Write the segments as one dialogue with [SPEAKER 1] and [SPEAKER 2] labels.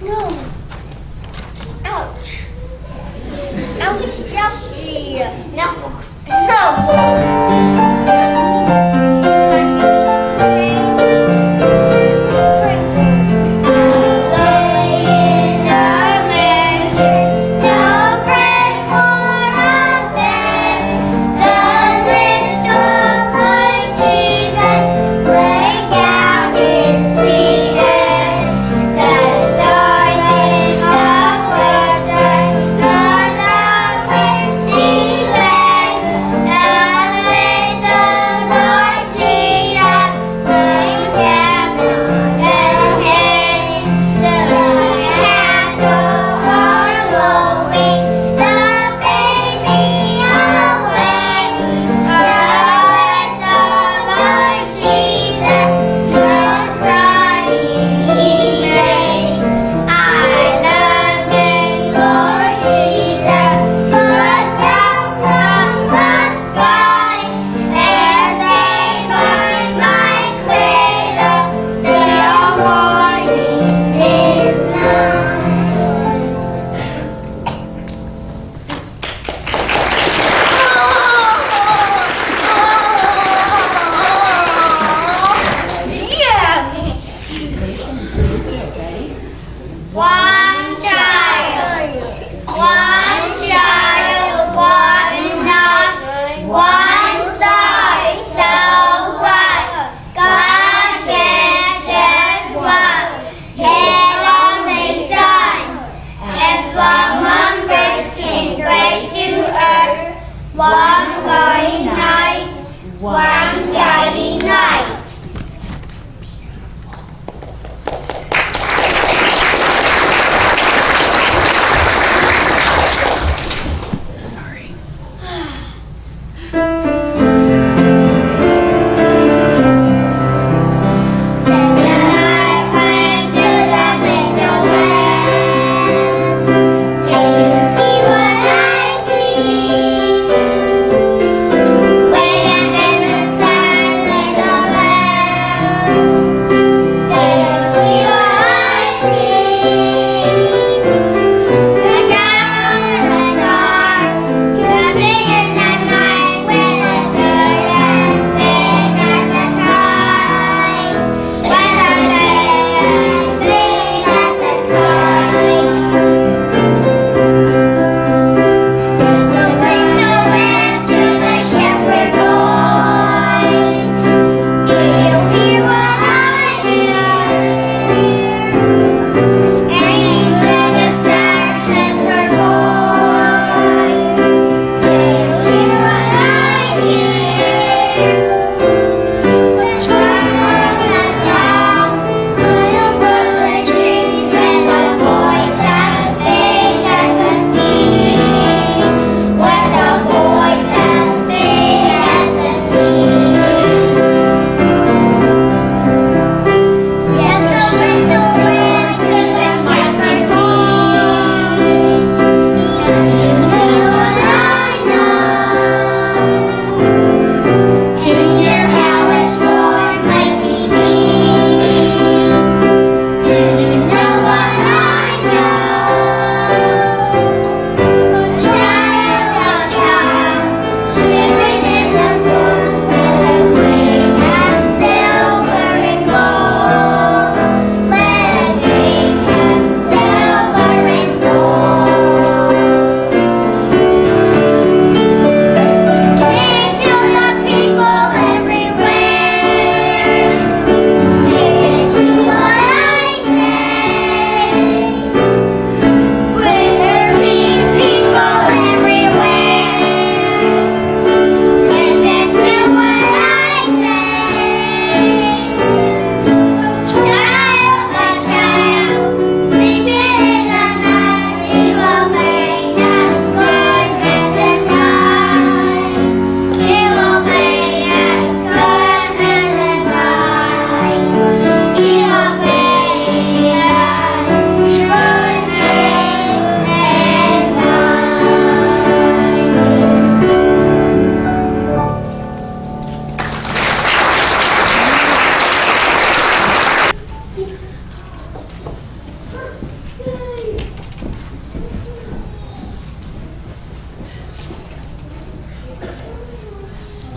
[SPEAKER 1] No. Ouch. Ouch, ouchie. No.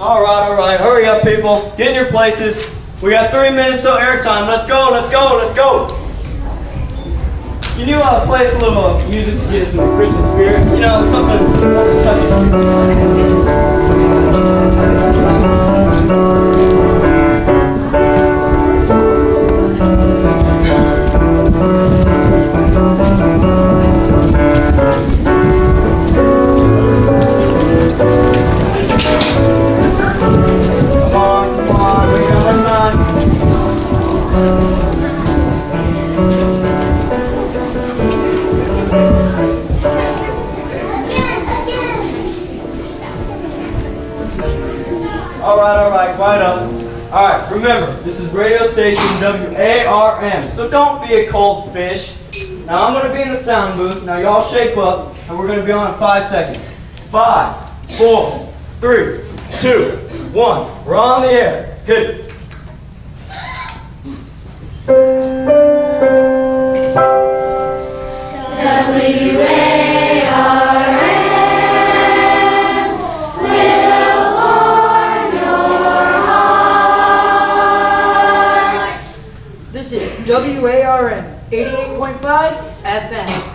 [SPEAKER 2] All right. Hurry up, people. Get in your places. We got 3 minutes till airtime. Let's go. You knew how to play a little music to get us in the Christmas spirit. You know, something to touch. All right, quiet up. All right, remember, this is radio station WARM, so don't be a cold fish. Now I'm going to be in the sound booth. Now y'all shape up, and we're going to be on in 5 seconds. 5, 4, 3, 2, 1. We're on the air. Hit it.
[SPEAKER 3] This is WARM 88.5 FM.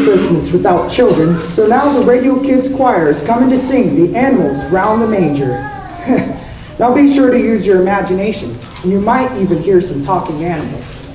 [SPEAKER 4] Christmas without children, so now the Radio Kids Choir is coming to sing the animals round the manger. Now be sure to use your imagination, and you might even hear some talking animals.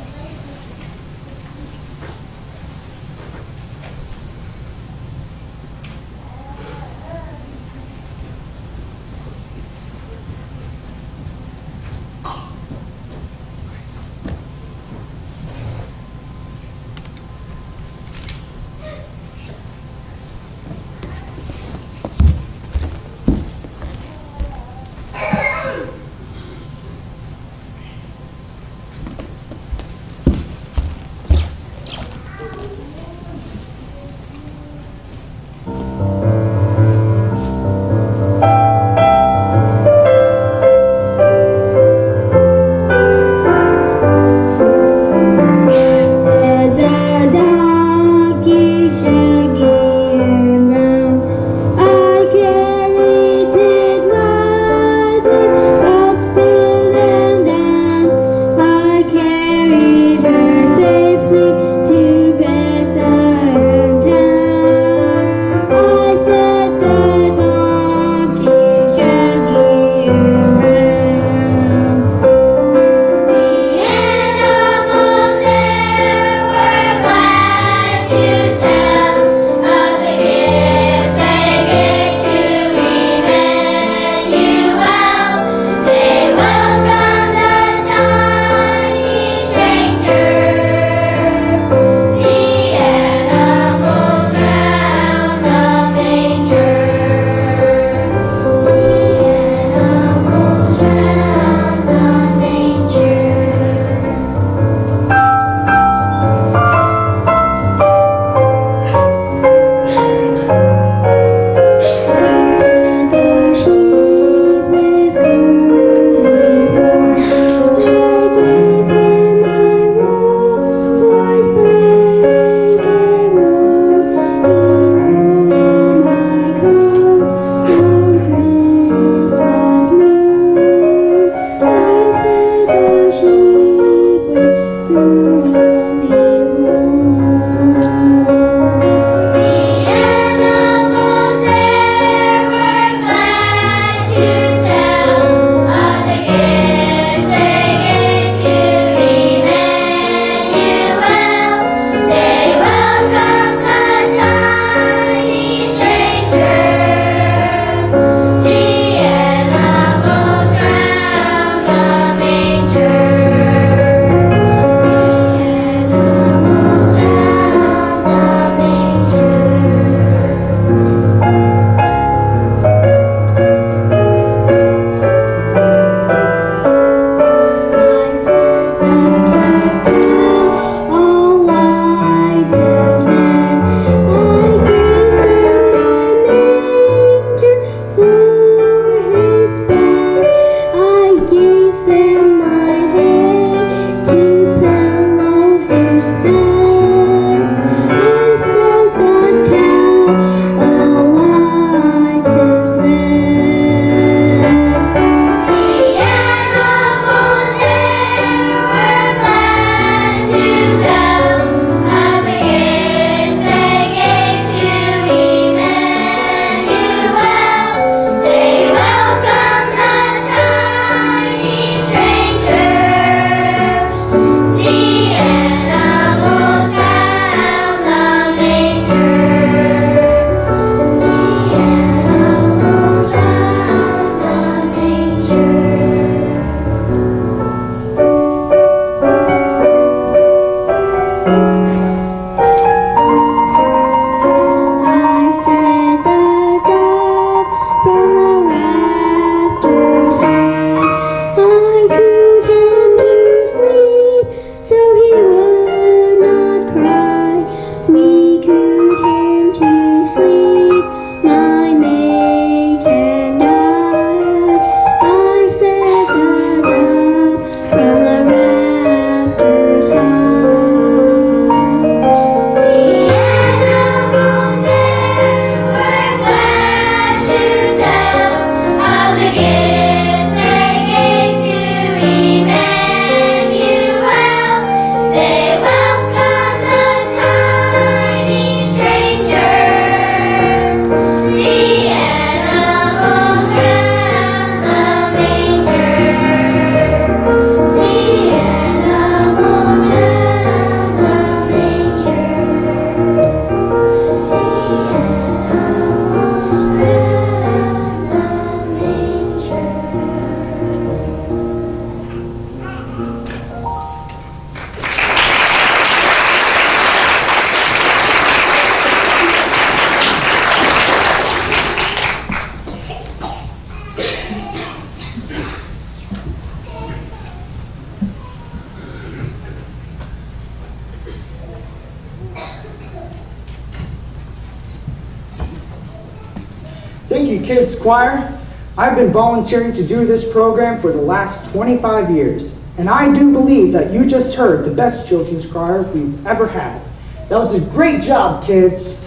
[SPEAKER 4] Thank you, Kids Choir. I've been volunteering to do this program for the last 25 years, and I do believe that you just heard the best children's choir we've ever had. That was a great job, kids.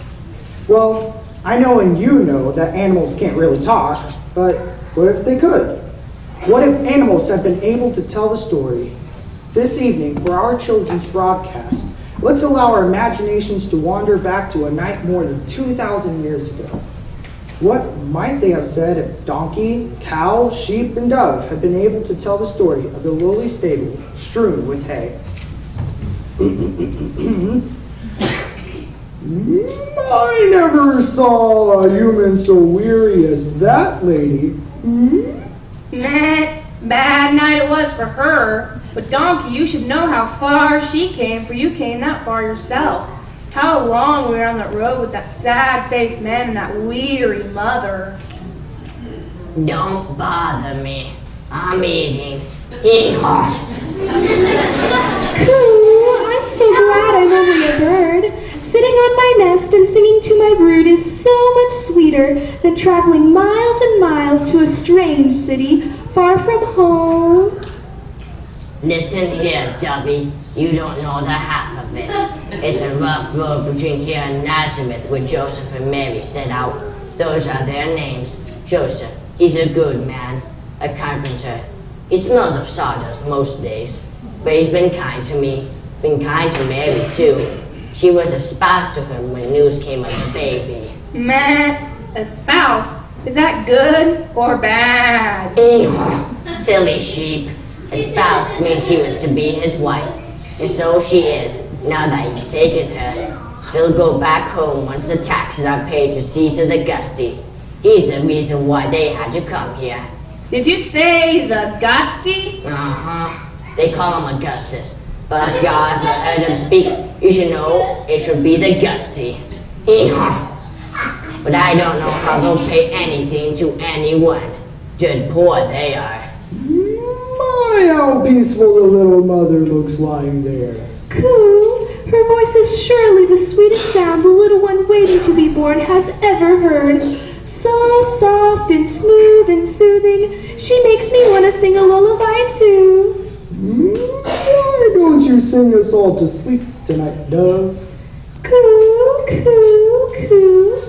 [SPEAKER 4] Well, I know and you know that animals can't really talk, but what if they could? What if animals have been able to tell the story? This evening, for our children's broadcast, let's allow our imaginations to wander back to a night more than 2,000 years ago. What might they have said if donkey, cow, sheep, and dove had been able to tell the story of the lowly stable strewn with hay? I never saw a human so weary as that lady.
[SPEAKER 5] Meh, bad night it was for her. But Donkey, you should know how far she came, for you came that far yourself. How long we were on that road with that sad-faced man and that weary mother.
[SPEAKER 6] Don't bother me. I'm eating. Hee-haw.
[SPEAKER 7] Coo, I'm so glad I'm only a bird. Sitting on my nest and singing to my brood is so much sweeter than traveling miles and miles to a strange city far from home.
[SPEAKER 6] Listen here, Dubby. You don't know the half of it. It's a rough road between here and Nazareth where Joseph and Mary set out. Those are their names. Joseph, he's a good man, a carpenter. He smells of sawdust most days. But he's been kind to me, been kind to Mary too. She was a spouse to him when news came of the baby.
[SPEAKER 5] Meh, a spouse? Is that good or bad?
[SPEAKER 6] Silly sheep. A spouse means she was to be his wife. And so she is, now that he's taken her. He'll go back home once the taxes are paid to Caesar the Gusty. He's the reason why they had to come here.
[SPEAKER 5] Did you say the Gusty?
[SPEAKER 6] Uh-huh. They call him Augustus. But if y'all ever heard him speak, you should know it should be the Gusty. But I don't know how they'll pay anything to anyone. Just poor they are.
[SPEAKER 4] My, how peaceful the little mother looks lying there.
[SPEAKER 7] Coo, her voice is surely the sweetest sound the little one waiting to be born has ever heard. So soft and smooth and soothing, she makes me want to sing a lullaby too.
[SPEAKER 4] Why don't you sing us all to sleep tonight, dove?
[SPEAKER 7] Coo, coo, coo.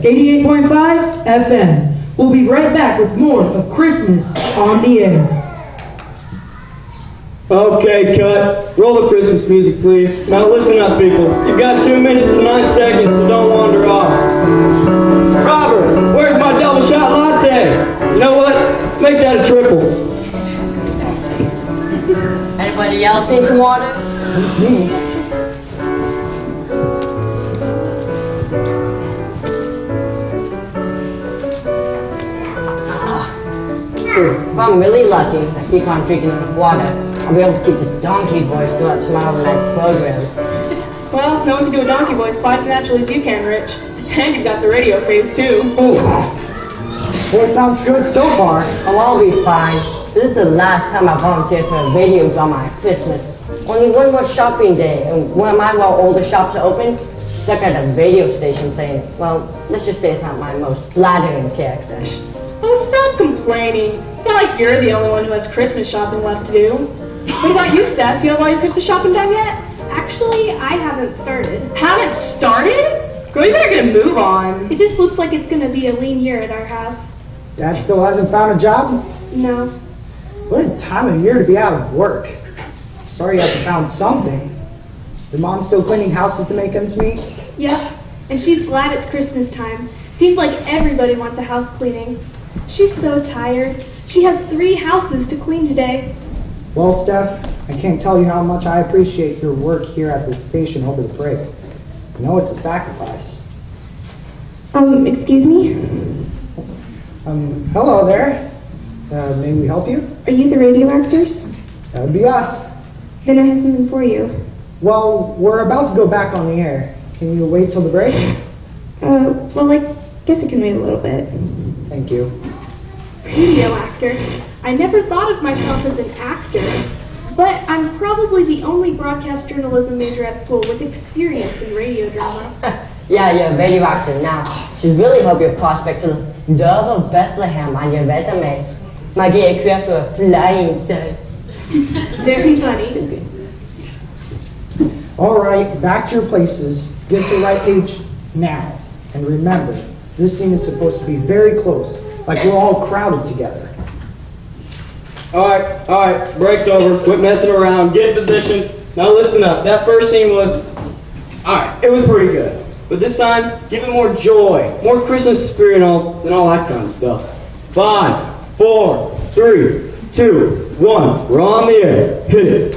[SPEAKER 3] 88.5 FM. We'll be right back with more of Christmas on the air.
[SPEAKER 2] Okay, cut. Roll the Christmas music, please. Now listen up, people. You've got 2 minutes and 9 seconds, so don't wander off. Robert, where's my double shot latte? You know what? Make that a triple.
[SPEAKER 6] Anybody else need some water? If I'm really lucky, I keep on drinking enough water, I'll be able to keep this donkey voice throughout tomorrow night's program.
[SPEAKER 5] Well, no one can do a donkey voice quite as naturally as you can, Rich. And you've got the radio phase, too.
[SPEAKER 4] Boy, sounds good so far.
[SPEAKER 6] Oh, I'll be fine. This is the last time I volunteered for a radio drama at Christmas. Only one more shopping day, and where am I while all the shops are open? Stuck at a radio station playing, well, let's just say it's not my most flattering character.
[SPEAKER 5] Oh, stop complaining. It's not like you're the only one who has Christmas shopping left to do. What about you, Steph? You have all your Christmas shopping done yet?
[SPEAKER 7] Actually, I haven't started.
[SPEAKER 5] Haven't started? Girl, you better get a move on.
[SPEAKER 7] It just looks like it's gonna be a lean year at our house.
[SPEAKER 4] Dad still hasn't found a job?
[SPEAKER 7] No.
[SPEAKER 4] What a time of year to be out of work. Sorry he hasn't found something. Your mom still cleaning houses to make ends meet?
[SPEAKER 7] Yep. And she's glad it's Christmas time. Seems like everybody wants a house cleaning. She's so tired. She has 3 houses to clean today.
[SPEAKER 4] Well, Steph, I can't tell you how much I appreciate your work here at the station over the break. I know it's a sacrifice.
[SPEAKER 7] Excuse me?
[SPEAKER 4] Hello there. May we help you?
[SPEAKER 7] Are you the radio actors?
[SPEAKER 4] That would be us.
[SPEAKER 7] Then I have something for you.
[SPEAKER 4] Well, we're about to go back on the air. Can you wait till the break?
[SPEAKER 7] Well, I guess it can wait a little bit.
[SPEAKER 4] Thank you.
[SPEAKER 7] Radio actor. I never thought of myself as an actor, but I'm probably the only broadcast journalism major at school with experience in radio drama.
[SPEAKER 6] Yeah, you're a radio actor now. Should really hope your prospects of Dove of Bethlehem on your resume might get you clear to a flying start.
[SPEAKER 7] Very funny.
[SPEAKER 4] All right, back to your places. Get to the right page now. And remember, this scene is supposed to be very close, like we're all crowded together.
[SPEAKER 2] All right, break's over. Quit messing around. Get in positions. Now listen up. That first scene was, all right, it was pretty good. But this time, give it more joy, more Christmas spirit and all that kind of stuff. 5, 4, 3, 2, 1. We're on the air. Hit it.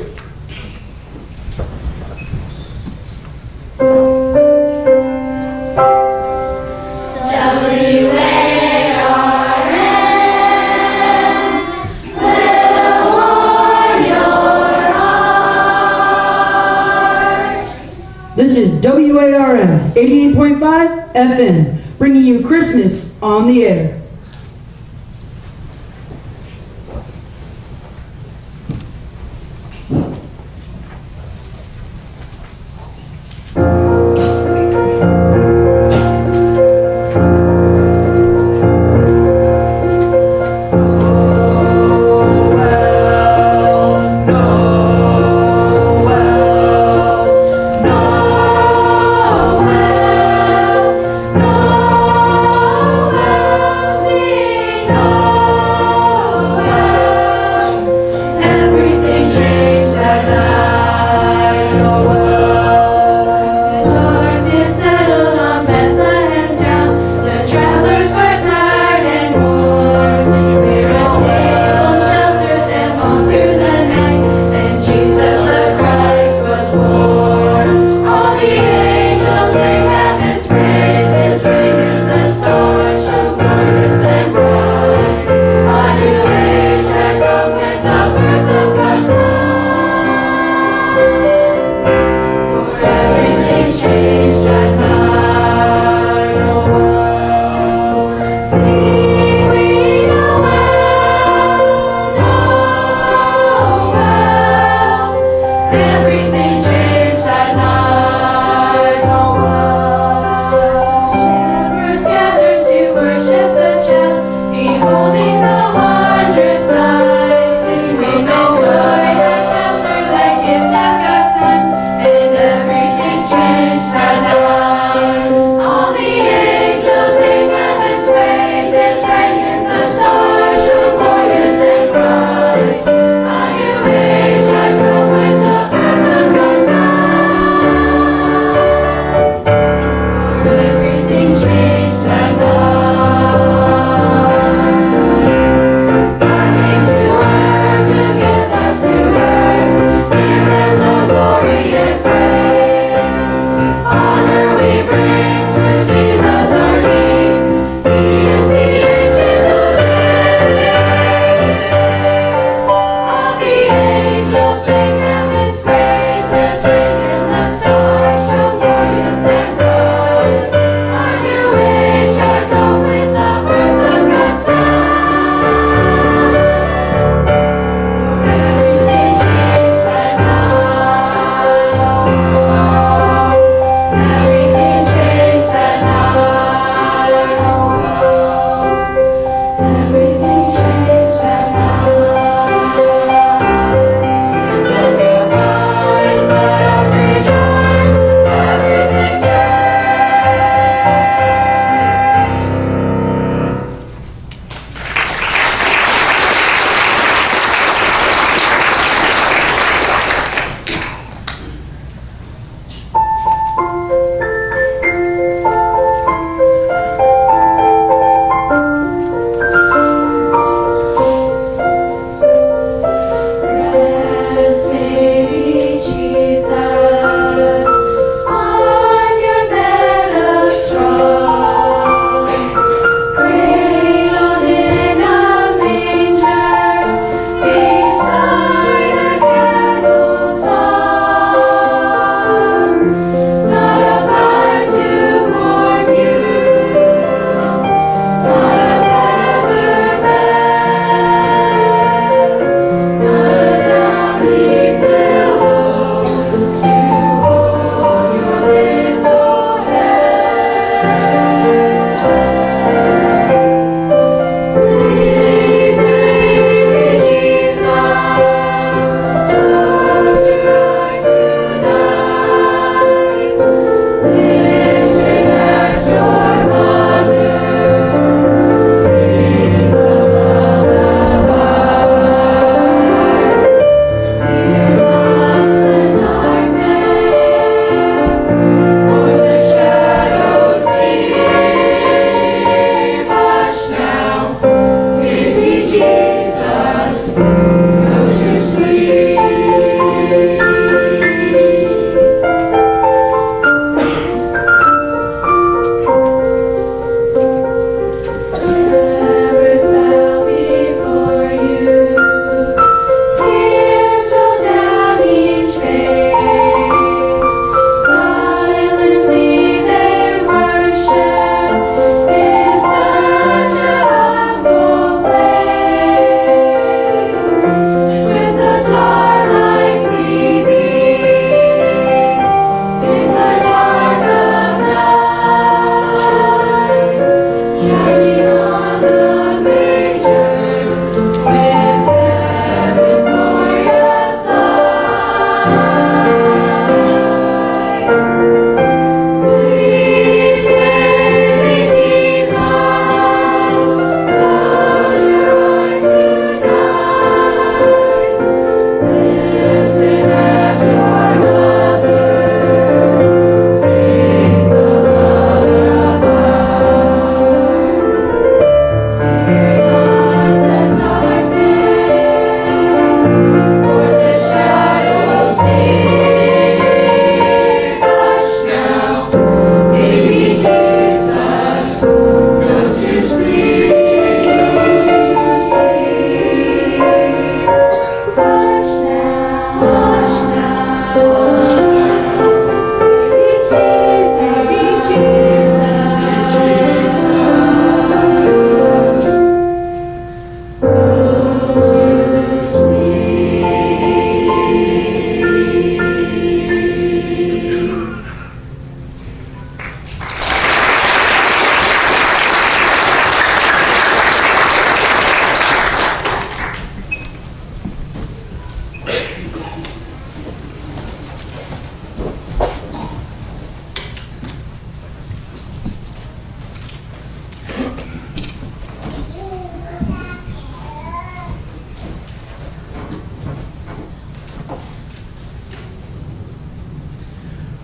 [SPEAKER 3] This is WARM 88.5 FM, bringing you Christmas on the air.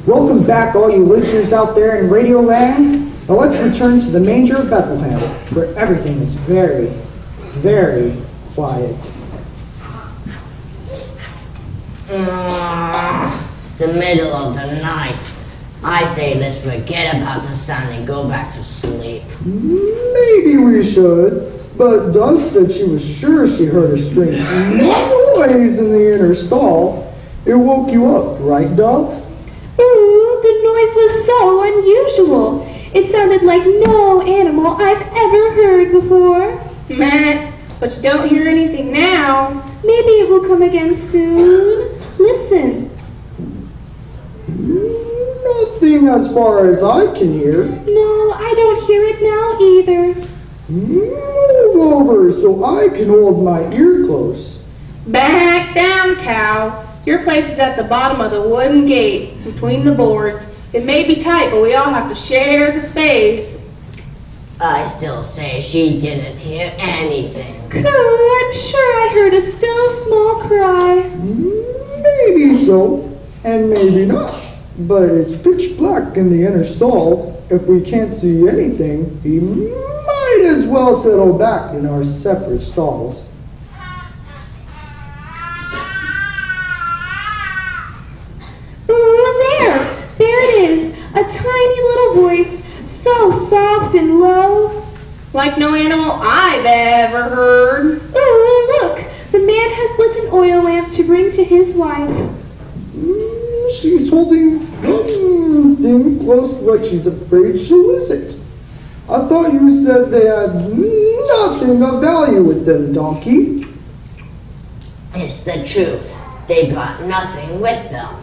[SPEAKER 4] Welcome back, all you listeners out there in Radio Land. Now let's return to the manger of Bethlehem, where everything is very, very quiet.
[SPEAKER 6] The middle of the night. I say let's forget about the sun and go back to sleep.
[SPEAKER 4] Maybe we should, but Dove said she was sure she heard a strange noise in the inner stall. It woke you up, right, Dove?
[SPEAKER 7] Ooh, the noise was so unusual. It sounded like no animal I've ever heard before.
[SPEAKER 5] Meh, but you don't hear anything now.
[SPEAKER 7] Maybe it will come again soon. Listen.
[SPEAKER 4] Nothing as far as I can hear.
[SPEAKER 7] No, I don't hear it now either.
[SPEAKER 4] Move over so I can hold my ear close.
[SPEAKER 5] Back down, cow. Your place is at the bottom of the wooden gate, between the boards. It may be tight, but we all have to share the space.
[SPEAKER 6] I still say she didn't hear anything.
[SPEAKER 7] Good, I'm sure I heard a still small cry.
[SPEAKER 4] Maybe so, and maybe not. But it's pitch black in the inner stall. If we can't see anything, we might as well settle back in our separate stalls.
[SPEAKER 7] There it is, a tiny little voice, so soft and low.
[SPEAKER 5] Like no animal I've ever heard.
[SPEAKER 7] Ooh, look, the man has lit an oil lamp to bring to his wife.
[SPEAKER 4] She's holding something close like she's afraid she'll lose it. I thought you said they had nothing of value with them, donkey.
[SPEAKER 6] It's the truth. They brought nothing with them.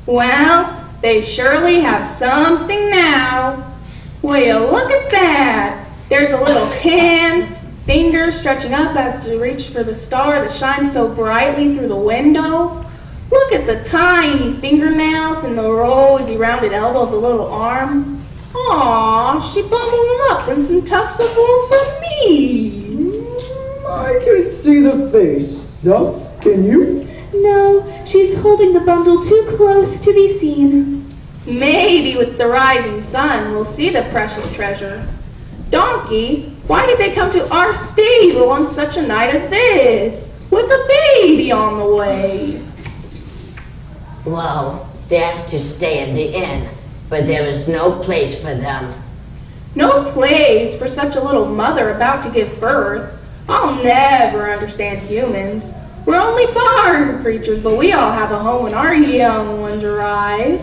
[SPEAKER 5] Well, they surely have something now. Will you look at that? There's a little hand, finger stretching up as to reach for the star that shines so brightly through the window. Look at the tiny fingernails and the rosy rounded elbow of the little arm. Aw, she bundled up in some tufts of wool for me.
[SPEAKER 4] I can see the face. Dove, can you?
[SPEAKER 7] No, she's holding the bundle too close to be seen.
[SPEAKER 5] Maybe with the rising sun we'll see the precious treasure. Donkey, why did they come to our stable on such a night as this, with a baby on the way?
[SPEAKER 6] Well, they asked to stay in the inn, but there was no place for them.
[SPEAKER 5] No place for such a little mother about to give birth. I'll never understand humans. We're only barn creatures, but we all have a home when our young ones arrive.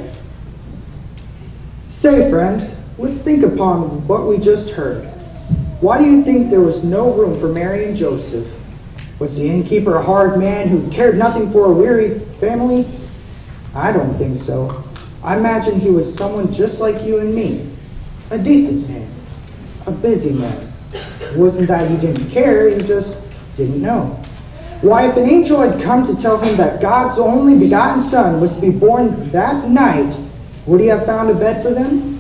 [SPEAKER 4] Say, friend, let's think upon what we just heard. Why do you think there was no room for Mary and Joseph? Was the innkeeper a hard man who cared nothing for a weary family? I don't think so. I imagine he was someone just like you and me. A decent man. A busy man. It wasn't that he didn't care, he just didn't know. Why, if an angel had come to tell him that God's only begotten Son was to be born that night, would he have found a bed for them?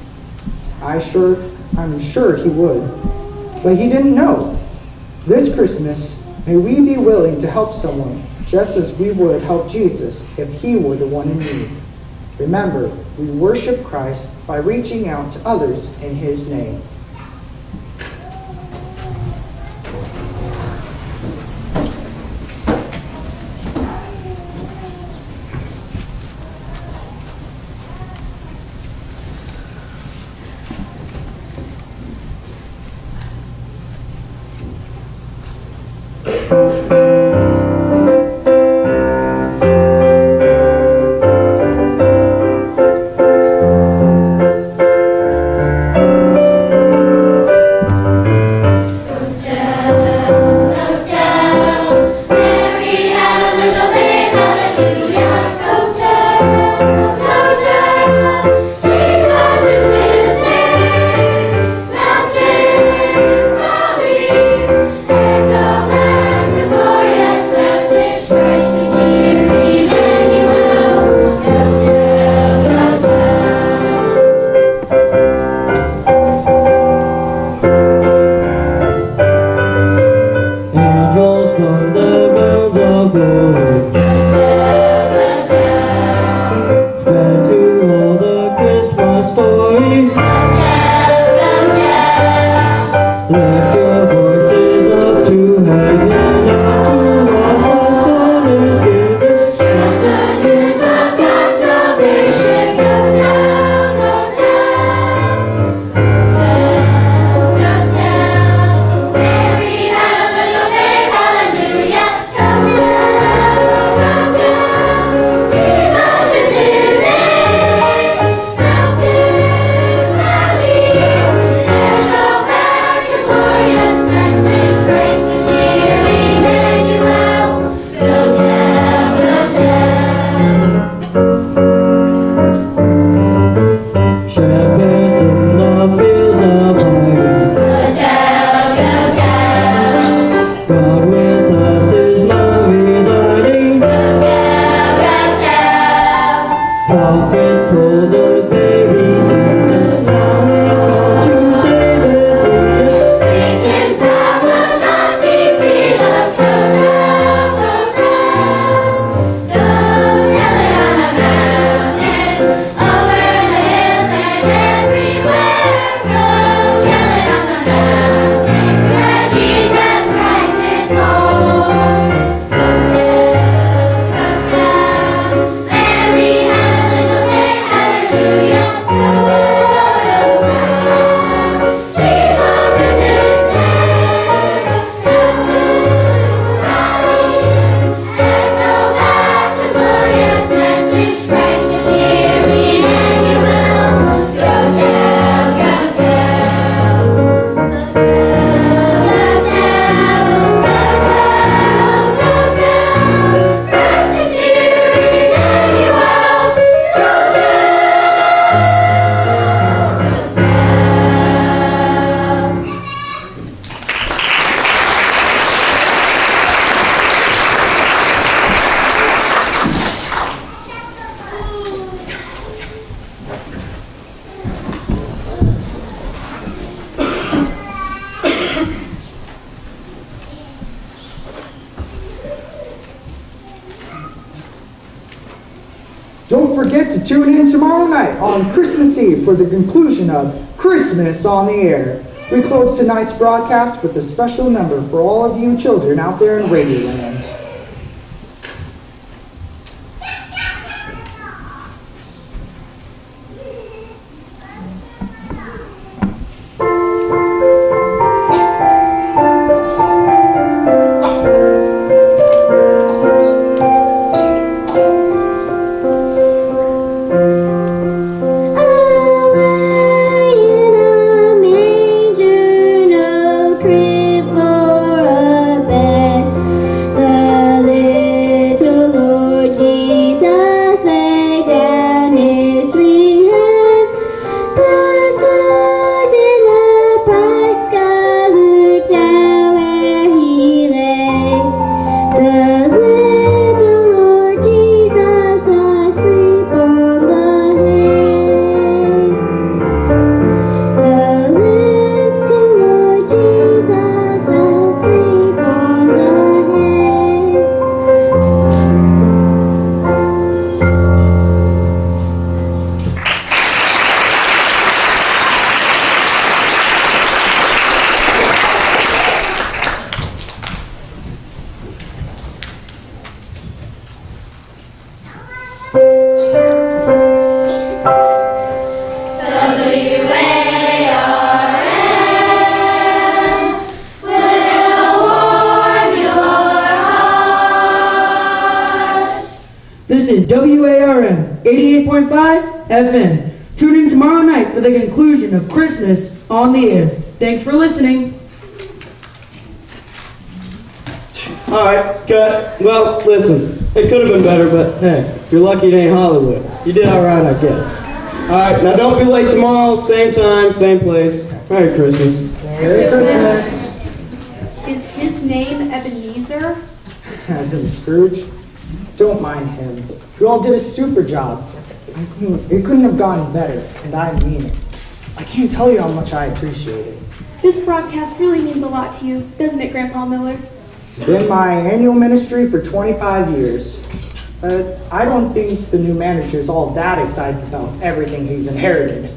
[SPEAKER 4] I'm sure he would. But he didn't know. This Christmas, may we be willing to help someone just as we would help Jesus if he were the one in need. Remember, we worship Christ by reaching out to others in his name.
[SPEAKER 8] Spread to all
[SPEAKER 4] Don't forget to tune in tomorrow night on Christmas Eve for the conclusion of Christmas on the Air. We close tonight's broadcast with a special number for all of you children out there in Radioland.
[SPEAKER 3] This is WARM 88.5 FM. Tune in tomorrow night for the conclusion of Christmas on the Air. Thanks for listening.
[SPEAKER 2] Alright, cut. Well, listen, it could have been better, but hey, you're lucky it ain't Hollywood. You did alright, I guess. Alright, now don't be late tomorrow, same time, same place. Merry Christmas.
[SPEAKER 4] Merry Christmas.
[SPEAKER 7] Is his name Ebenezer?
[SPEAKER 4] As in Scrooge, don't mind him. You all did a super job. It couldn't have gone better, and I mean it. I can't tell you how much I appreciate it.
[SPEAKER 7] This broadcast really means a lot to you, doesn't it, Grandpa Miller?
[SPEAKER 4] It's been my annual ministry for 25 years. But I don't think the new manager is all that excited about everything he's inherited.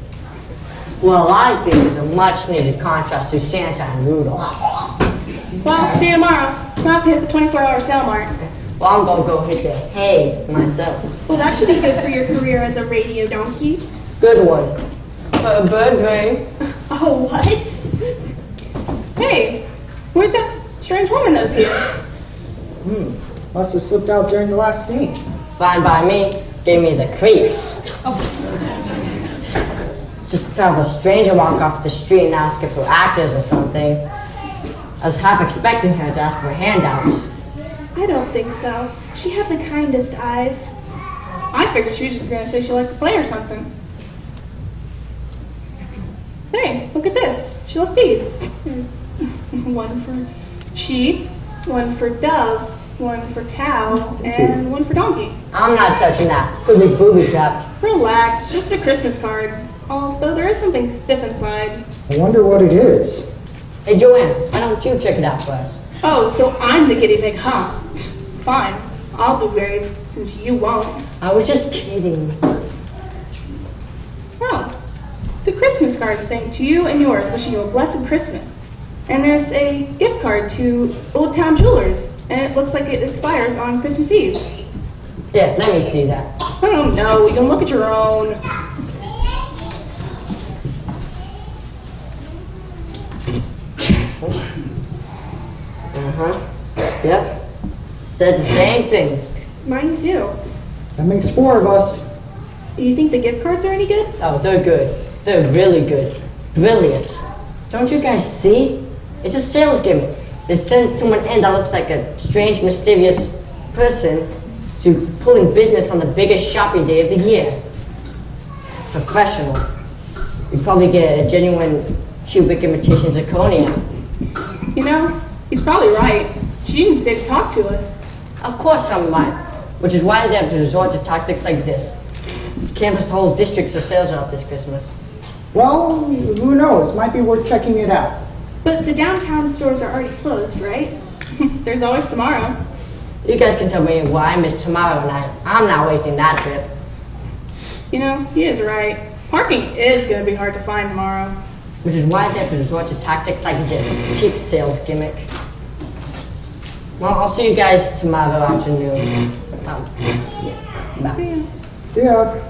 [SPEAKER 6] Well, I think it's a much-needed contrast to Santa and Rudolph.
[SPEAKER 5] Well, see you tomorrow. You'll have to hit the 24-hour sale mark.
[SPEAKER 6] Well, I'm gonna go hit the hay myself.
[SPEAKER 7] Well, that should be good for your career as a radio donkey.
[SPEAKER 6] Good one. A bird brain.
[SPEAKER 7] Oh, what?
[SPEAKER 5] Hey, where'd that strange woman that was here?
[SPEAKER 4] Must have slipped out during the last scene.
[SPEAKER 6] Fine by me. Gave me the creeps. Just to have a stranger walk off the street and ask her for actors or something. I was half expecting her to ask for handouts.
[SPEAKER 7] I don't think so. She had the kindest eyes.
[SPEAKER 5] I figured she was just gonna say she liked to play or something. Hey, look at this. She left these. One for sheep, one for dove, one for cow, and one for donkey.
[SPEAKER 6] I'm not touching that. Could be booby trapped.
[SPEAKER 5] Relax, it's just a Christmas card. Although there is something stiff inside.
[SPEAKER 4] I wonder what it is.
[SPEAKER 6] Hey, Joanne, why don't you check it out for us?
[SPEAKER 5] Oh, so I'm the guinea pig, huh? Fine, I'll be brave since you won't.
[SPEAKER 6] I was just kidding.
[SPEAKER 5] Oh, it's a Christmas card saying to you and yours, wishing you a blessed Christmas. And there's a gift card to Old Town Jewelers, and it looks like it expires on Christmas Eve.
[SPEAKER 6] Yeah, let me see that.
[SPEAKER 5] I don't know, you can look at your own.
[SPEAKER 6] Uh-huh. Yep. Says the same thing.
[SPEAKER 7] Mine too.
[SPEAKER 4] That makes 4 of us.
[SPEAKER 7] Do you think the gift cards are any good?
[SPEAKER 6] Oh, they're good. They're really good. Brilliant. Don't you guys see? It's a sales gimmick. They send someone in that looks like a strange, mysterious person to pulling business on the biggest shopping day of the year. Professional. You probably get a genuine cubic imitation zirconia.
[SPEAKER 5] You know, he's probably right. She didn't say to talk to us.
[SPEAKER 6] Of course I'm right. Which is why they have to resort to tactics like this. Canvass the whole districts of sales are up this Christmas.
[SPEAKER 4] Well, who knows? Might be worth checking it out.
[SPEAKER 7] But the downtown stores are already closed, right?
[SPEAKER 5] There's always tomorrow.
[SPEAKER 6] You guys can tell me why I missed tomorrow night. I'm not wasting that trip.
[SPEAKER 5] You know, he is right. Parking is going to be hard to find tomorrow.
[SPEAKER 6] Which is why they have to resort to tactics like this cheap sales gimmick. Well, I'll see you guys tomorrow afternoon. Yeah, bye.
[SPEAKER 4] See ya.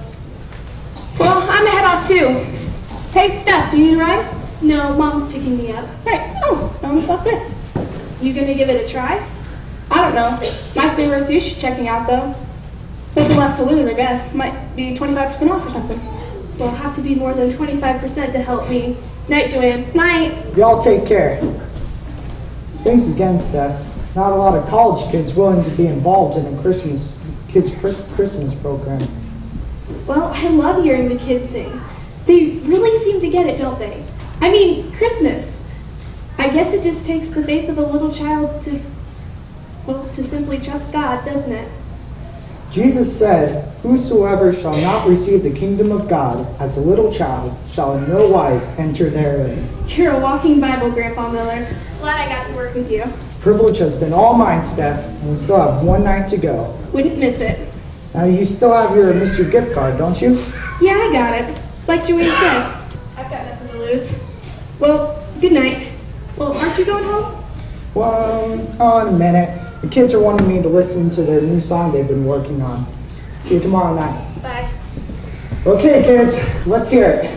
[SPEAKER 5] Well, I'm gonna head off too. Hey, Steph, you need a ride?
[SPEAKER 7] No, Mom's picking me up.
[SPEAKER 5] Right. Oh, tell me about this.
[SPEAKER 7] You gonna give it a try?
[SPEAKER 5] I don't know. Might be worth you checking out though. Nothing left to lose, I guess. Might be 25% off or something.
[SPEAKER 7] Will have to be more than 25% to help me. Night, Joanne.
[SPEAKER 5] Night.
[SPEAKER 4] Y'all take care. Thanks again, Steph. Not a lot of college kids willing to be involved in a Christmas program.
[SPEAKER 7] Well, I love hearing the kids sing. They really seem to get it, don't they? I mean, Christmas. I guess it just takes the faith of a little child to simply trust God, doesn't it?
[SPEAKER 4] Jesus said, "Whosoever shall not receive the kingdom of God as a little child shall in no wise enter therein."
[SPEAKER 7] You're a walking Bible, Grandpa Miller. Glad I got to work with you.
[SPEAKER 4] Privilege has been all mine, Steph, and we still have one night to go.
[SPEAKER 7] Wouldn't miss it.
[SPEAKER 4] Now, you still have your Mr. Gift card, don't you?
[SPEAKER 7] Yeah, I got it. Like Joanne said, I've got nothing to lose. Well, good night. Well, aren't you going home?
[SPEAKER 4] Well, in a minute. The kids are wanting me to listen to their new song they've been working on. See you tomorrow night.
[SPEAKER 7] Bye.
[SPEAKER 4] Okay, kids, let's hear it.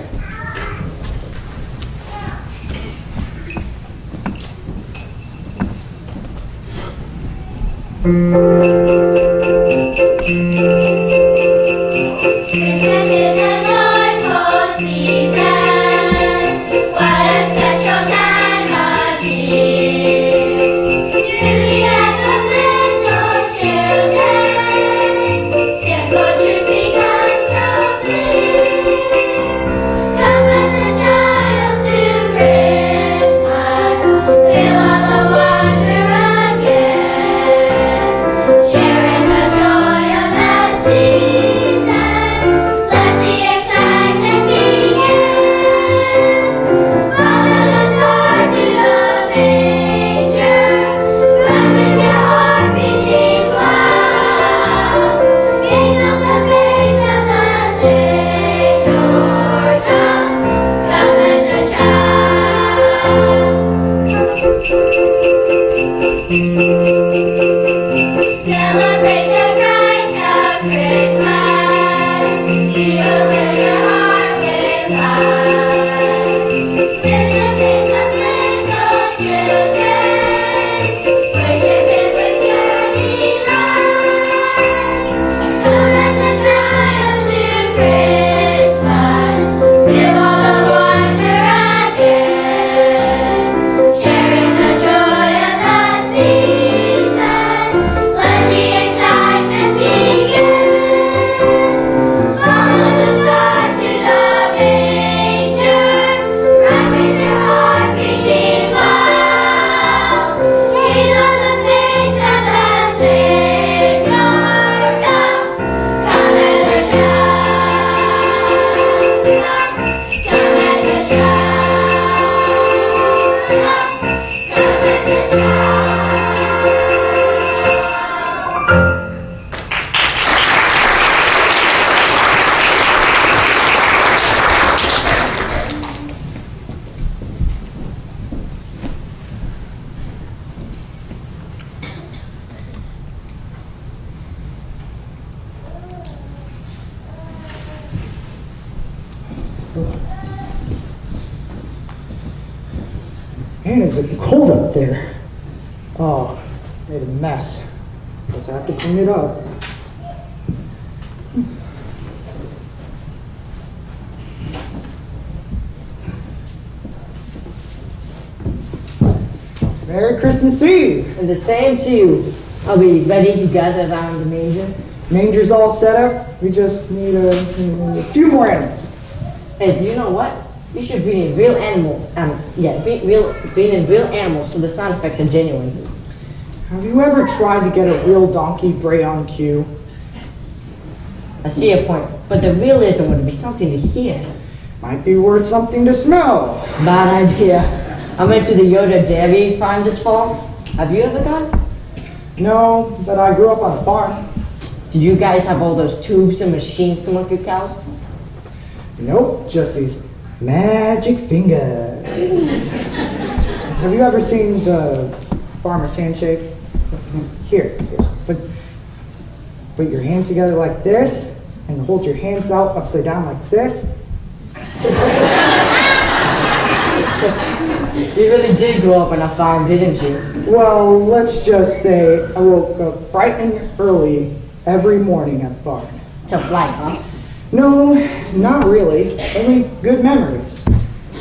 [SPEAKER 4] Man, is it cold up there? Oh, made a mess. Guess I have to clean it up. Merry Christmas Eve!
[SPEAKER 6] And the same to you. Are we ready to gather around the manger?
[SPEAKER 4] Manger's all set up. We just need a few more animals.
[SPEAKER 6] Hey, do you know what? You should bring in real bring in real animals so the sound effects are genuine.
[SPEAKER 4] Have you ever tried to get a real donkey bray on cue?
[SPEAKER 6] I see your point, but the realism would be something to hear.
[SPEAKER 4] Might be worth something to smell.
[SPEAKER 6] Bad idea. I went to the Yoda Dairy Farm this fall. Have you ever gone?
[SPEAKER 4] No, but I grew up on a farm.
[SPEAKER 6] Did you guys have all those tubes and machines to milk your cows?
[SPEAKER 4] Nope, just these magic fingers. Have you ever seen the farmer's handshake? Here. Put your hands together like this, and hold your hands out upside down like this.
[SPEAKER 6] You really did grow up on a farm, didn't you?
[SPEAKER 4] Well, let's just say I woke up bright and early every morning at the barn.
[SPEAKER 6] Tough life, huh?
[SPEAKER 4] No, not really. Only good memories.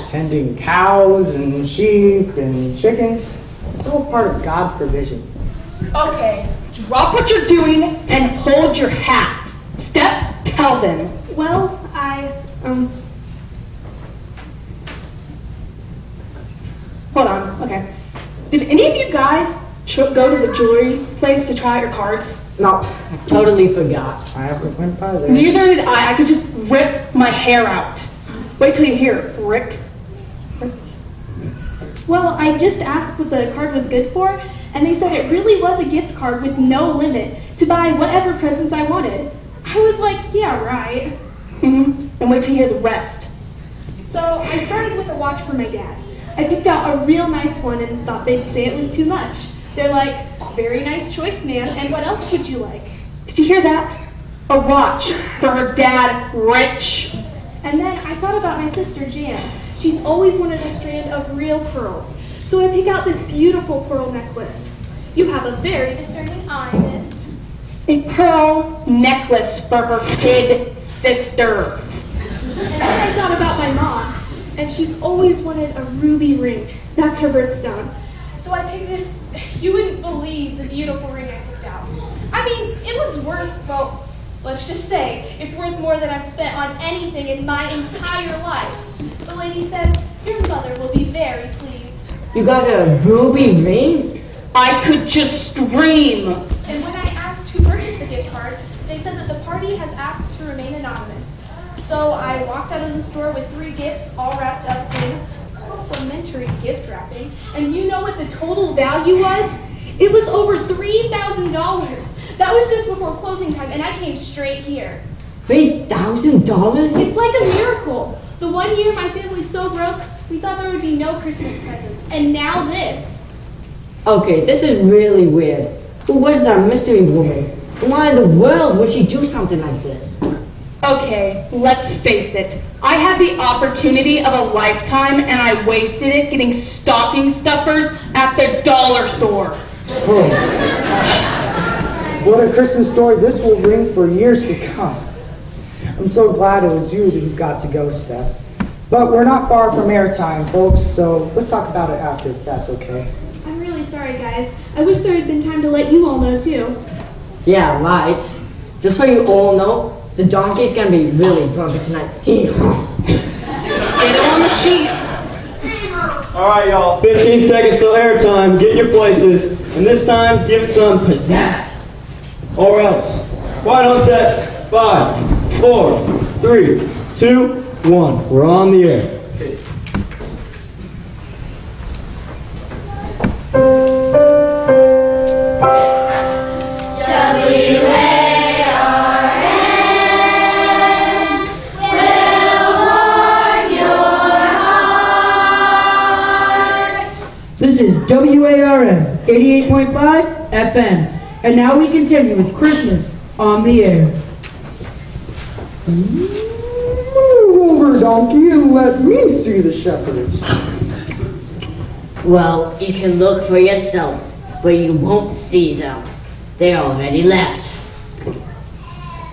[SPEAKER 4] Tending cows and sheep and chickens. It's all part of God's provision.
[SPEAKER 5] Okay, drop what you're doing and hold your hats. Step, tell them.
[SPEAKER 7] Well,
[SPEAKER 5] Hold on, okay. Did any of you guys go to the jewelry place to try your cards?
[SPEAKER 4] No,
[SPEAKER 6] Totally forgot.
[SPEAKER 4] I haven't went by there.
[SPEAKER 5] Neither did I. I could just rip my hair out. Wait till you hear it, Rick.
[SPEAKER 7] well, I just asked what the card was good for, and they said it really was a gift card with no limit to buy whatever presents I wanted. I was like, yeah, right.
[SPEAKER 5] And wait till you hear the rest.
[SPEAKER 7] So I started with a watch for my dad. I picked out a real nice one and thought they'd say it was too much. They're like, very nice choice, man, and what else would you like?
[SPEAKER 5] Did you hear that? A watch for her dad, Rich.
[SPEAKER 7] And then I thought about my sister, Jan. She's always wanted a strand of real pearls. So I pick out this beautiful pearl necklace. You have a very discerning eye, miss.
[SPEAKER 5] A pearl necklace for her kid sister.
[SPEAKER 7] And then I thought about my mom, and she's always wanted a ruby ring. That's her birthstone. So I picked this, you wouldn't believe the beautiful ring I picked out. I mean, it was worth, well, let's just say, it's worth more than I've spent on anything in my entire life. The lady says, your mother will be very pleased.
[SPEAKER 6] You got a ruby ring?
[SPEAKER 5] I could just scream.
[SPEAKER 7] And when I asked who purchased the gift card, they said that the party has asked to remain anonymous. So I walked out of the store with 3 gifts all wrapped up in complimentary gift wrapping. And you know what the total value was? It was over $3,000. That was just before closing time, and I came straight here.
[SPEAKER 6] $3,000?
[SPEAKER 7] It's like a miracle. The one year my family's so broke, we thought there would be no Christmas presents. And now this.
[SPEAKER 6] Okay, this is really weird. Who was that mystery woman? And why in the world would she do something like this?
[SPEAKER 5] Okay, let's face it. I had the opportunity of a lifetime and I wasted it getting stocking stuffers at the dollar store.
[SPEAKER 4] What a Christmas story this will ring for years to come. I'm so glad it was you who got to go, Steph. But we're not far from airtime, folks, so let's talk about it after, if that's okay.
[SPEAKER 7] I'm really sorry, guys. I wish there had been time to let you all know, too.
[SPEAKER 6] Yeah, right. Just so you all know, the donkey's gonna be really grumpy tonight.
[SPEAKER 5] Get him on the sheet.
[SPEAKER 2] All right, y'all. 15 seconds till airtime. Get your places. And this time, give it some pizzazz. Or else. Quiet on set. 5, 4, 3, 2, 1. We're on the air.
[SPEAKER 3] This is WARM 88.5 FM. And now we continue with Christmas on the air.
[SPEAKER 4] Move over, donkey, and let me see the shepherds.
[SPEAKER 6] Well, you can look for yourself, but you won't see them. They already left.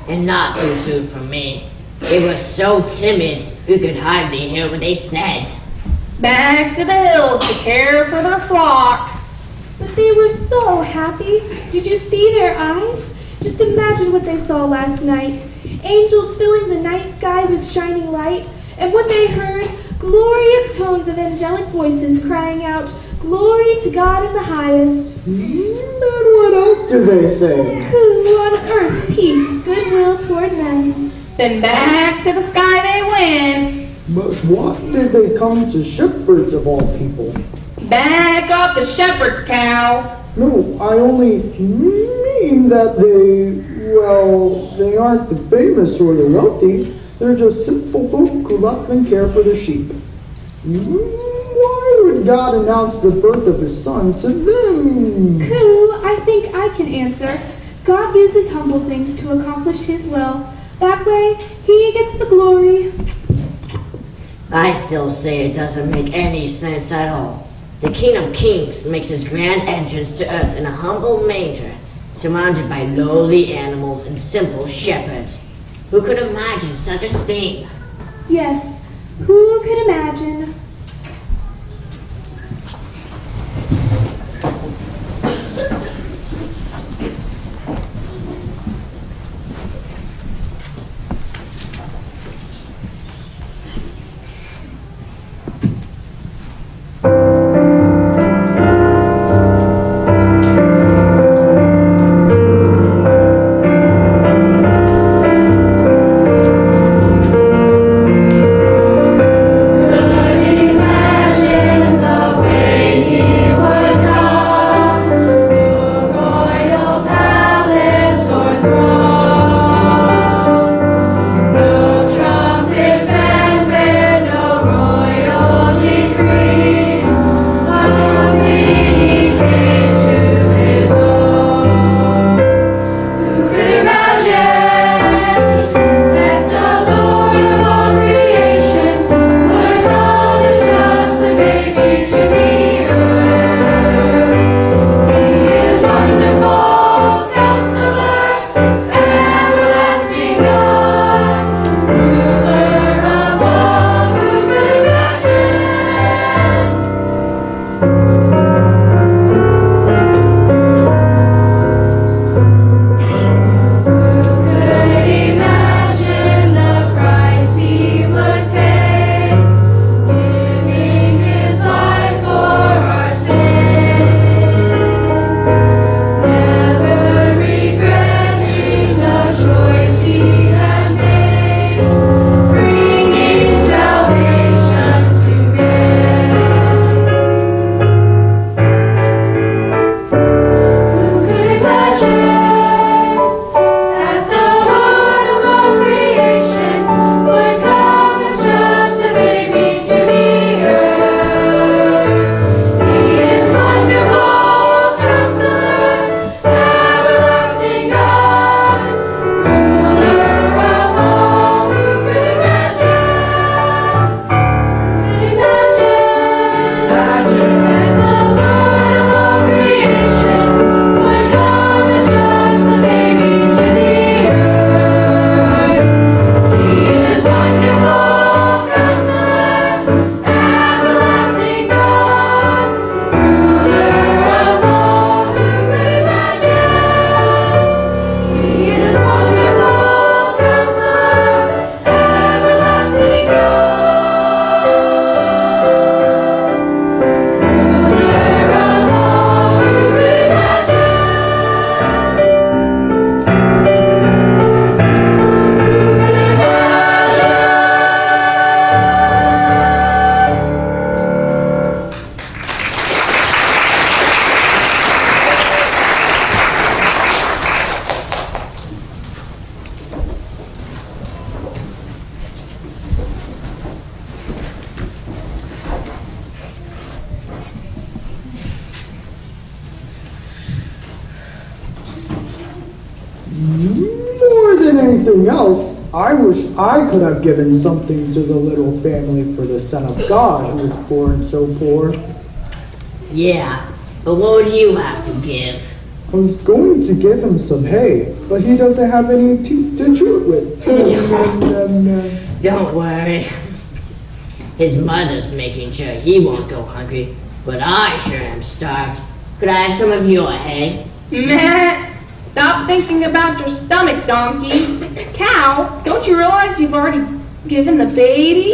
[SPEAKER 6] And not too soon for me. They were so timid, you could hardly hear what they said.
[SPEAKER 5] Back to the hills to care for their flocks.
[SPEAKER 7] But they were so happy. Did you see their eyes? Just imagine what they saw last night. Angels filling the night sky with shining light. And what they heard, glorious tones of angelic voices crying out, "Glory to God in the highest."
[SPEAKER 4] And what else do they say?
[SPEAKER 7] Who on earth peace, goodwill toward men.
[SPEAKER 5] Then back to the sky they went.
[SPEAKER 4] But why did they come to shepherds of all people?
[SPEAKER 5] Back up the shepherd's cow.
[SPEAKER 4] No, I only mean that they, well, aren't the famous or the wealthy. They're just simple folk who love and care for their sheep. Why would God announce the birth of his son to them?
[SPEAKER 7] Coo, I think I can answer. God uses humble things to accomplish his will. That way, he gets the glory.
[SPEAKER 6] I still say it doesn't make any sense at all. The King of Kings makes his grand entrance to earth in a humble manger, surrounded by lowly animals and simple shepherds. Who could imagine such a thing?
[SPEAKER 7] Yes, who could imagine?
[SPEAKER 4] More than anything else, I wish I could have given something to the little family for the Son of God who was born so poor.
[SPEAKER 6] Yeah, but what would you have to give?
[SPEAKER 4] I was going to give him some hay, but he doesn't have any teeth to chew it with.
[SPEAKER 6] Don't worry. His mother's making sure he won't go hungry, but I sure am starved. Could I have some of your hay?
[SPEAKER 5] Meh. Stop thinking about your stomach, donkey. Cow, don't you realize you've already given the baby?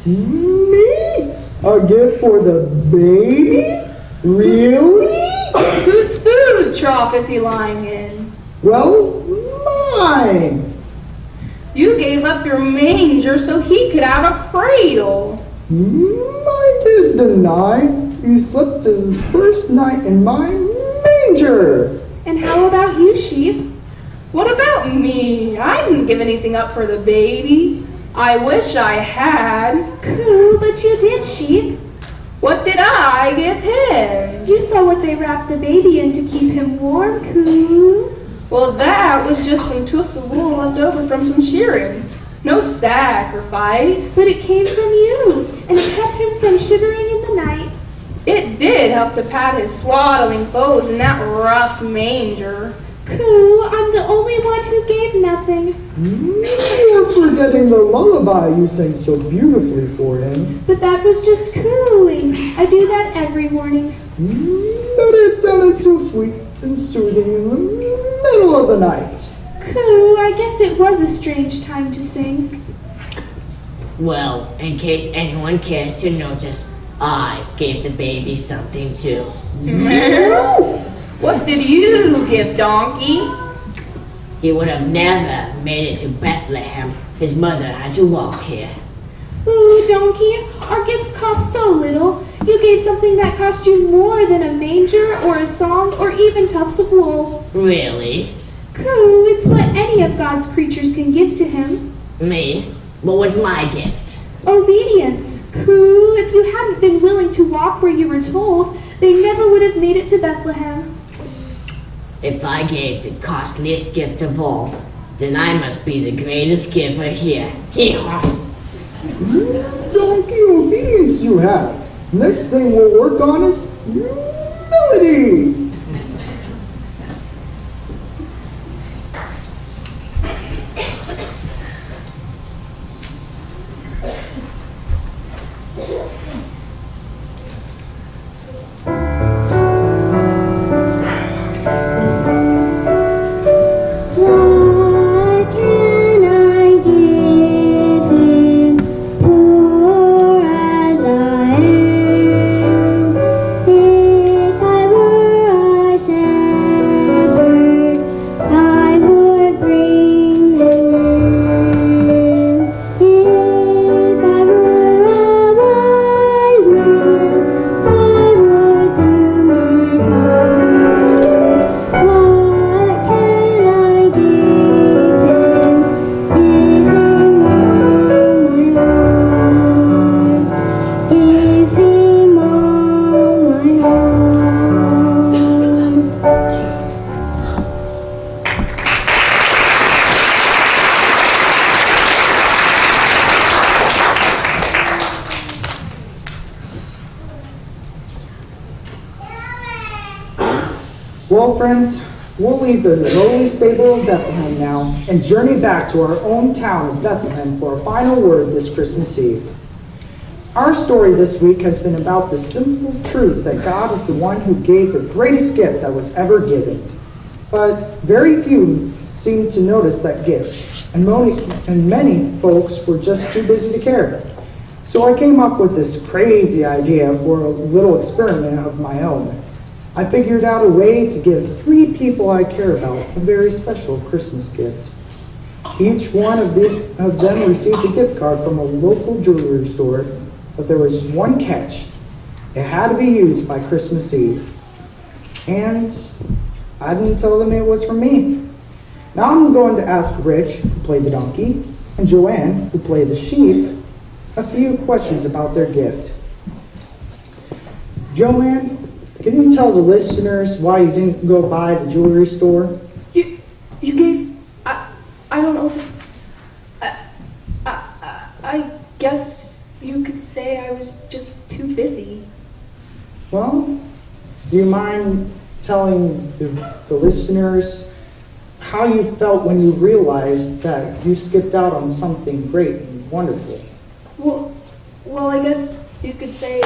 [SPEAKER 4] Me? A gift for the baby? Really?
[SPEAKER 5] Whose food trough is he lying in?
[SPEAKER 4] Well, mine.
[SPEAKER 5] You gave up your manger so he could have a cradle.
[SPEAKER 4] I did deny. He slept his first night in my manger.
[SPEAKER 7] And how about you, sheep?
[SPEAKER 5] What about me? I didn't give anything up for the baby. I wish I had.
[SPEAKER 7] Coo, but you did, Sheep.
[SPEAKER 5] What did I give him?
[SPEAKER 7] You saw what they wrapped the baby in to keep him warm, Coo.
[SPEAKER 5] Well, that was just some tufts of wool left over from some shearing. No sacrifice.
[SPEAKER 7] But it came from you, and it kept him from shivering in the night.
[SPEAKER 5] It did help to pad his swaddling foes in that rough manger.
[SPEAKER 7] Coo, I'm the only one who gave nothing.
[SPEAKER 4] You're forgetting the lullaby you sang so beautifully for him.
[SPEAKER 7] But that was just cooing. I do that every morning.
[SPEAKER 4] But it sounded so sweet and soothing in the middle of the night.
[SPEAKER 7] Coo, I guess it was a strange time to sing.
[SPEAKER 6] Well, in case anyone cares to notice, I gave the baby something too.
[SPEAKER 5] What did you give, Donkey?
[SPEAKER 6] He would have never made it to Bethlehem. His mother had to walk here.
[SPEAKER 7] Ooh, Donkey, our gifts cost so little. You gave something that cost you more than a manger or a song or even tufts of wool.
[SPEAKER 6] Really?
[SPEAKER 7] Coo, it's what any of God's creatures can give to him.
[SPEAKER 6] Me? What was my gift?
[SPEAKER 7] Obedience. Coo, if you hadn't been willing to walk where you were told, they never would have made it to Bethlehem.
[SPEAKER 6] If I gave the costliest gift of all, then I must be the greatest giver here. Hee-haw.
[SPEAKER 4] Donkey obedience you have. Next thing we'll work on is humility.
[SPEAKER 1] What can I give him, poor as I am? If I were a shepherd, I would bring the lamb. If I were a wise man, I would do my part. What can I give him? Give him all my heart. Give him all my heart.
[SPEAKER 4] Well, friends, we'll leave the lowly stable of Bethlehem now and journey back to our own town of Bethlehem for a final word this Christmas Eve. Our story this week has been about the simple truth that God is the one who gave the greatest gift that was ever given. But very few seem to notice that gift, and many folks were just too busy to care. So I came up with this crazy idea for a little experiment of my own. I figured out a way to give 3 people I care about a very special Christmas gift. Each one of them received a gift card from a local jewelry store, but there was one catch. It had to be used by Christmas Eve. And I didn't tell them it was from me. Now I'm going to ask Rich, who played the donkey, and Joanne, who played the sheep, a few questions about their gift. Joanne, can you tell the listeners why you didn't go by the jewelry store?
[SPEAKER 5] You gave, I don't know, just, I guess you could say I was just too busy.
[SPEAKER 4] Well, do you mind telling the listeners how you felt when you realized that you skipped out on something great and wonderful?
[SPEAKER 5] Well, I guess you could say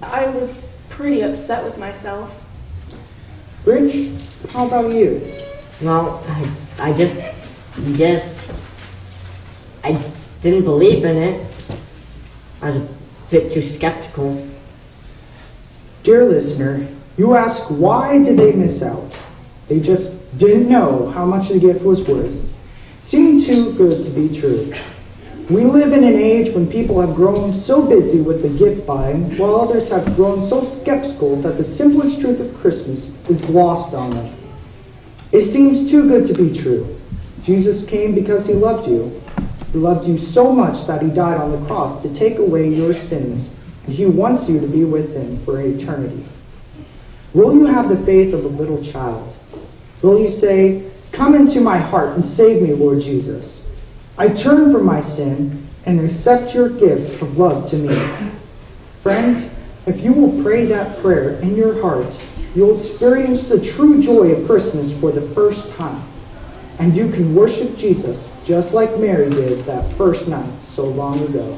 [SPEAKER 5] I was pretty upset with myself.
[SPEAKER 4] Rich, how about you?
[SPEAKER 6] Well, I just guess I didn't believe in it. I was a bit too skeptical.
[SPEAKER 4] Dear listener, you ask why did they miss out? They just didn't know how much the gift was worth. Seemed too good to be true. We live in an age when people have grown so busy with the gift buying, while others have grown so skeptical that the simplest truth of Christmas is lost on them. It seems too good to be true. Jesus came because he loved you. He loved you so much that he died on the cross to take away your sins, and he wants you to be with him for eternity. Will you have the faith of a little child? Will you say, "Come into my heart and save me, Lord Jesus. I turn from my sin and accept your gift of love to me"? Friends, if you will pray that prayer in your heart, you'll experience the true joy of Christmas for the first time. And you can worship Jesus just like Mary did that first night so long ago.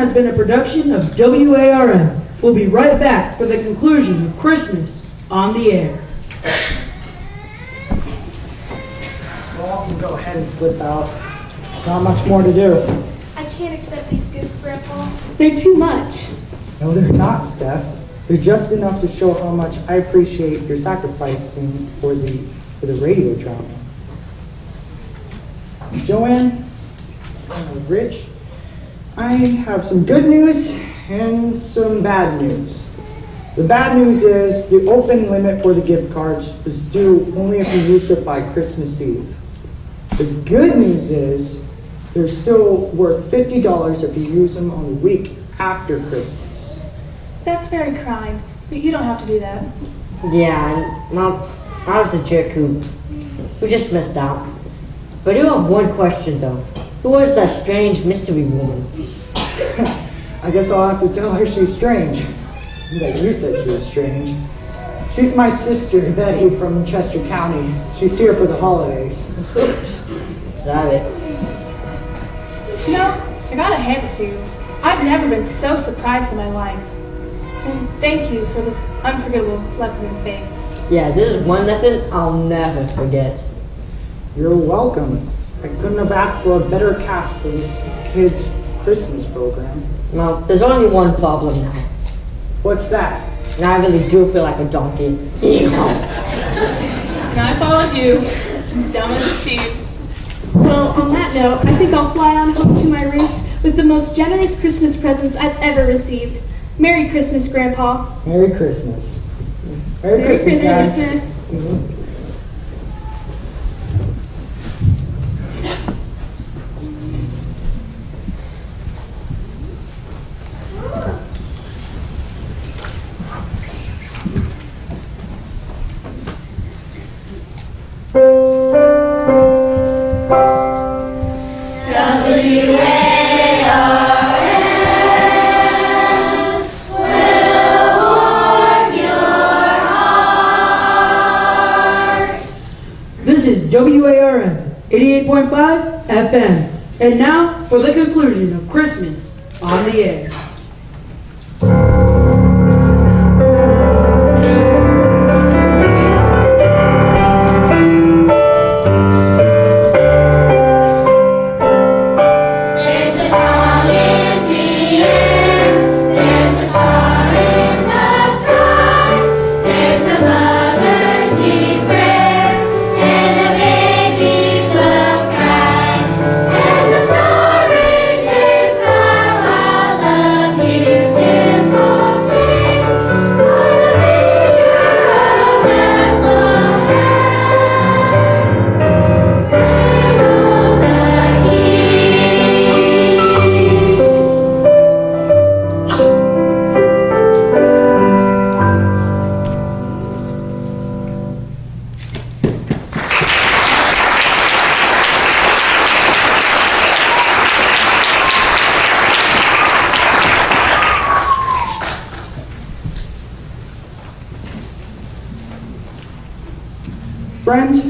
[SPEAKER 3] has been a production of WARM. We'll be right back for the conclusion of Christmas on the Air.
[SPEAKER 4] Well, I can go ahead and slip out. There's not much more to do.
[SPEAKER 7] I can't accept these gifts, Grandpa. They're too much.
[SPEAKER 4] No, they're not, Steph. They're just enough to show how much I appreciate your sacrificing for the radio drama. Joanne, Rich, I have some good news and some bad news. The bad news is the open limit for the gift cards is due only if you use it by Christmas Eve. The good news is they're still worth $50 if you use them on the week after Christmas.
[SPEAKER 5] That's very kind, but you don't have to do that.
[SPEAKER 8] Yeah, well, I was the jerk who just missed out. But I do have one question though. Who was that strange mystery woman?
[SPEAKER 4] I guess I'll have to tell her she's strange. That you said she was strange. She's my sister, Betty, from Chester County. She's here for the holidays.
[SPEAKER 8] Oops. Is that it?
[SPEAKER 5] You know, I gotta hand it to you. I've never been so surprised in my life. And thank you for this unforgettable lesson in faith.
[SPEAKER 8] Yeah, this is one lesson I'll never forget.
[SPEAKER 4] You're welcome. I couldn't have asked for a better cast for this kids' Christmas program.
[SPEAKER 8] Well, there's only one problem now.
[SPEAKER 4] What's that?
[SPEAKER 8] Now I really do feel like a donkey.
[SPEAKER 5] And I followed you, dumb as a sheep.
[SPEAKER 7] Well, on that note, I think I'll fly on home to my roost with the most generous Christmas presents I've ever received. Merry Christmas, Grandpa.
[SPEAKER 4] Merry Christmas. Merry Christmas, guys. Mhm.
[SPEAKER 3] This is WARM 88.5 FM. And now for the conclusion of Christmas on the Air. Friends,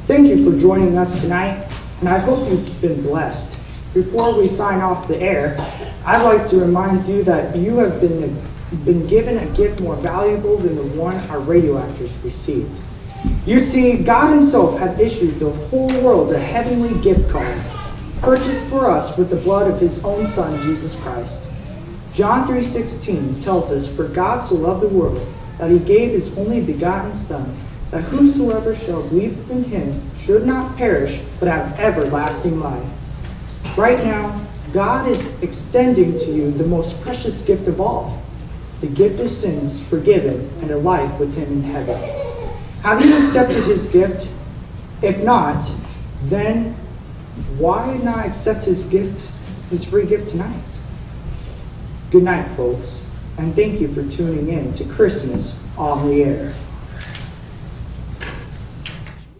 [SPEAKER 3] thank you for joining us tonight, and I hope you've been blessed. Before we sign off the air, I'd like to remind you that you have been given a gift more valuable than the one our radio actors received. You see, God himself had issued the whole world a heavenly gift card, purchased for us with the blood of his own Son, Jesus Christ. John 3:16 tells us, "For God so loved the world, that he gave his only begotten Son, that whosoever shall believe in him should not perish, but have everlasting life." Right now, God is extending to you the most precious gift of all, the gift of sins forgiven and a life with him in heaven. Have you accepted his gift? If not, then why not accept his gift, his free gift tonight? Good night, folks, and thank you for tuning in to Christmas on the Air.